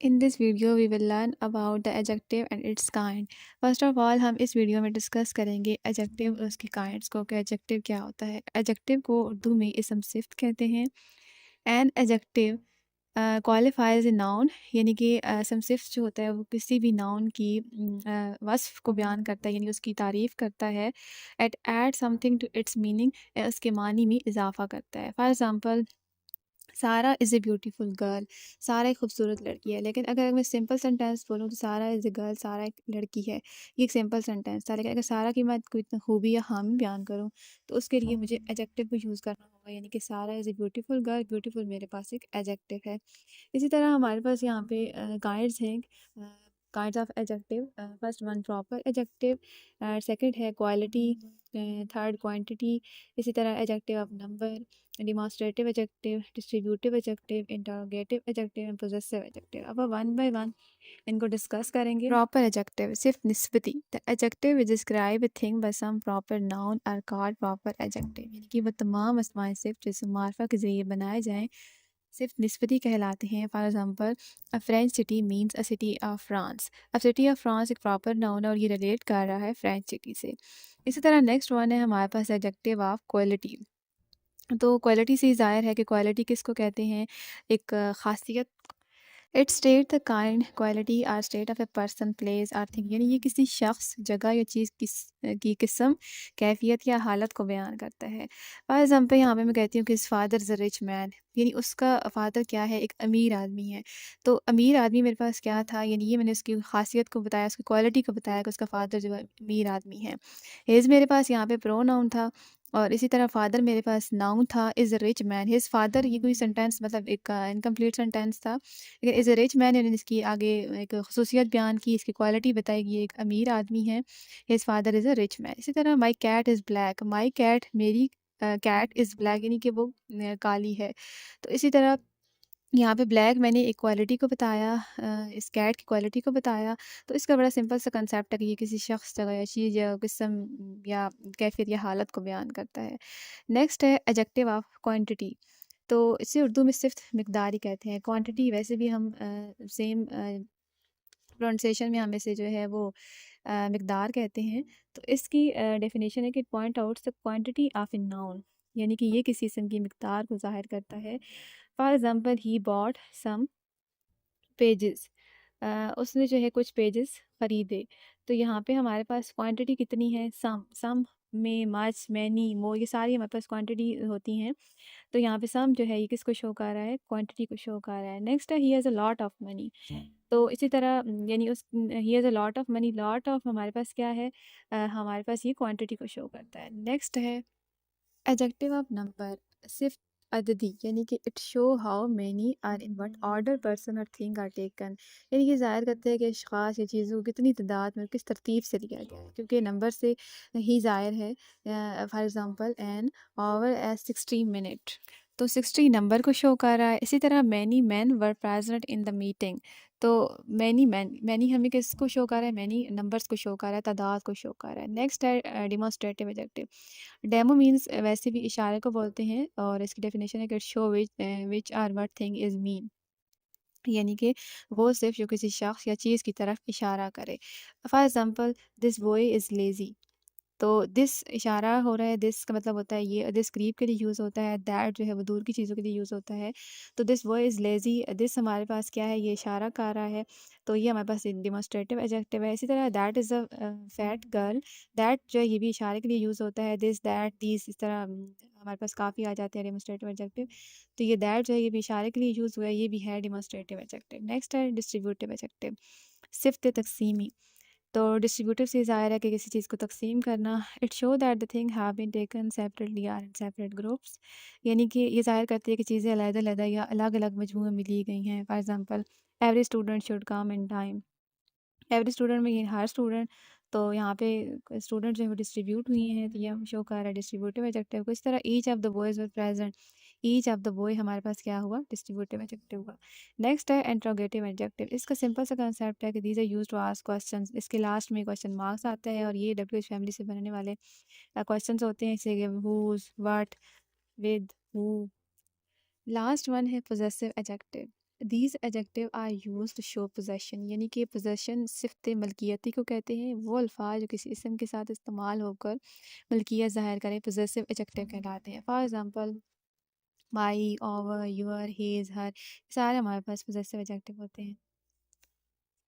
In this video we will learn about the adjective and its kind. First of all हम इस video में discuss करेंगे adjective और उसके kinds को कि adjective क्या होता है। adjective को उर्दू में इसम सिफ्त कहते हैं। An adjective qualifies a noun यानी कि इसम सिफ्त जो होता है वो किसी भी नाउन की वस्फ को बयान करता है यानी उसकी तारीफ़ करता है। It adds something to its meaning उसके मानी में इजाफा करता है। फॉर एग्ज़ाम्पल सारा इज़ ए ब्यूटीफुल गर्ल। सारा एक खूबसूरत लड़की है। लेकिन अगर मैं सिंपल सेंटेंस बोलूँ तो सारा इज़ ए गर्ल, सारा एक लड़की है। ये एक सिंपल सेंटेंस था। लेकिन अगर सारा की मैं कोई इतना खूबी या खामी बयान करूँ तो उसके लिए मुझे एडजेक्टिव को यूज़ करना होगा यानी कि सारा is a beautiful girl. Beautiful मेरे पास एक एडजेक्टिव है। इसी तरह हमारे पास यहाँ पे गाइड्स हैं, kinds of adjective. First one proper adjective, second है क्वालिटी, थर्ड क्वांटिटी। इसी तरह adjective of number, demonstrative adjective, distributive adjective, interrogative adjective and possessive adjective. अब वन बाय वन इनको डिस्कस करेंगे। प्रॉपर एडजेक्टिव सिर्फ निस्बती, the adjective which describe a thing by some proper noun are called proper adjective यानी कि वो तमाम अस्माएं सिर्फ जिसम मार्फा के ज़रिए बनाए जाएँ सिर्फ निस्बती कहलाते हैं। For example a French city means a city of France. अब सिटी ऑफ फ्रांस एक प्रॉपर नाउन है और ये रिलेट कर रहा है फ्रेंच सिटी से। इसी तरह नेक्स्ट वन है हमारे पास एडजेक्टिव ऑफ क्वालिटी। तो क्वालिटी से ही ज़ाहिर है कि क्वालिटी किसको कहते हैं, एक ख़ासियत। It state the kind quality or state of a person place or thing यानी ये किसी शख्स, जगह या चीज़ की किस्म, कैफियत या हालत को बयान करता है। फॉर एग्जाम्पल यहाँ पे मैं कहती हूँ कि इस father is a rich man यानी उसका फादर क्या है, एक अमीर आदमी है। तो अमीर आदमी मेरे पास क्या था यानी ये मैंने उसकी खासियत को बताया, उसकी क्वालिटी को बताया कि उसका फादर जो है अमीर आदमी है। हिज मेरे पास यहाँ पे प्रोनाउन था और इसी तरह फादर मेरे पास नाउन था, is a rich man. His father ये कोई सेंटेंस मतलब एक इनकम्प्लीट सेंटेंस था। लेकिन इज़ अ रिच मैन यानी इसकी आगे एक खसूसियत बयान की, इसकी क्वालिटी बताई कि ये एक अमीर आदमी है। His father is a rich man. इसी तरह my cat is black, my cat मेरी कैट इज़ ब्लैक यानी कि वो काली है। तो इसी तरह यहाँ पे ब्लैक मैंने एक क्वालिटी को बताया, इस कैट की क्वालिटी को बताया। तो इसका बड़ा सिंपल सा कंसेप्ट है कि ये किसी शख्स, जगह या चीज़ या किस्म या कैफियत या हालत को बयान करता है। नेक्स्ट है एडजेक्टिव ऑफ क्वांटिटी। तो इसे उर्दू में सिर्फ मिकदार ही कहते हैं। क्वांटिटी वैसे भी हम सेम प्रोनाउंसिएशन में हम इसे जो है वो मिकदार कहते हैं। तो इसकी डेफिनेशन है कि point out the quantity of a noun यानी कि ये किसी इसम की मिकदार को ज़ाहिर करता है। For example he bought some pages, उसने जो है कुछ पेजेस ख़रीदे। तो यहाँ पे हमारे पास क्वांटिटी कितनी है, सम में मच, मैनी, मोर, ये सारी हमारे पास क्वांटिटी होती हैं। तो यहाँ पे सम जो है ये किसको शो कर रहा है, क्वांटिटी को शो कर रहा है। नेक्स्ट है he has a lot of money. तो इसी तरह यानी उस he has a lot of money, lot of हमारे पास क्या है, हमारे पास ये क्वांटिटी को शो करता है। नेक्स्ट है एडजेक्टिव ऑफ नंबर, सिर्फ अददी यानी कि it show how many are in what order person और थिंग आर टेकन यानी कि ज़ाहिर करते हैं कि अशख़ास या चीज़ों को कितनी तादाद में किस तरतीब से लिया गया है, क्योंकि नंबर से ही ज़ाहिर है। For example an hour has 60 minute, तो 60 नंबर को शो कर रहा है। इसी तरह many man were present in the meeting. तो मैनी हमें किसको शो कर रहा है, मैनी नंबर्स को शो कर रहा है, तादाद को शो कर रहा है। नेक्स्ट है डिमॉन्स्ट्रेटिव एडजेक्टिव। डेमो मीन्स वैसे भी इशारे को बोलते हैं और इसकी डेफिनेशन है कि show which are what thing is mean यानी कि वो सिर्फ जो किसी शख्स या चीज़ की तरफ इशारा करे। For example this boy is lazy. तो दिस इशारा हो रहा है, दिस का मतलब होता है ये, दिस करीब के लिए यूज़ होता है, दैट जो है वो दूर की चीज़ों के लिए यूज़ होता है। तो this boy is lazy, this हमारे पास क्या है, ये इशारा कर रहा है। तो ये हमारे पास डिमॉन्स्ट्रेटिव एडजेक्टिव है। इसी तरह that is a fat girl, that जो है ये भी इशारे के लिए यूज़ होता है। दिस, दैट, दिस, इस तरह हमारे पास काफ़ी आ जाते हैं डिमॉन्स्ट्रेटिव एडजेक्टिव। तो ये दैट जो है ये भी इशारे के लिए यूज़ हुआ है, ये भी है डिमॉन्स्ट्रेटिव एडजेक्टिव। नेक्स्ट है डिस्ट्रीब्यूटिव एडजेक्टिव, सिफ्त तकसीमी। तो डिस्ट्रीब्यूटिव से ज़ाहिर है कि किसी चीज़ को तकसीम करना। It show that the thing have been taken separately or in separate groups यानी कि ये ज़ाहिर करती है कि चीज़ें अलग-अलग या अलग-अलग मजमूए में ली गई हैं। For example every student should come in time. Every student में ये हर स्टूडेंट, तो यहाँ पे स्टूडेंट जो है वो डिस्ट्रीब्यूट हुई हैं, तो ये हम शो कर रहा है डिस्ट्रीब्यूटिव एडजेक्टिव को। इस तरह each of the boys were present, each of the boy हमारे पास क्या हुआ, डिस्ट्रीब्यूटिव एडजेक्टिव हुआ। नेक्स्ट है इंट्रोगेटिव एडजेक्टिव। इसका सिंपल सा कंसेप्ट है कि these are used to ask questions. इसके लास्ट में क्वेश्चन मार्क्स आता है और ये डब्ल्यू फैमिली से बनने वाले क्वेश्चंस होते हैं, जैसे whose, what, with, who. Last one है possessive adjective. These adjective are use to show possession, यानी कि पोजेशन सिफ़त मलकियती को कहते हैं। वो अल्फाज जो किसी इसम के साथ इस्तेमाल होकर मलकियत ज़ाहिर करें पोजेसिव एडजेक्टिव कहलाते हैं। For example my, our, your, his, her, सारे हमारे पास पोजेसिव एडजेक्टिव होते हैं।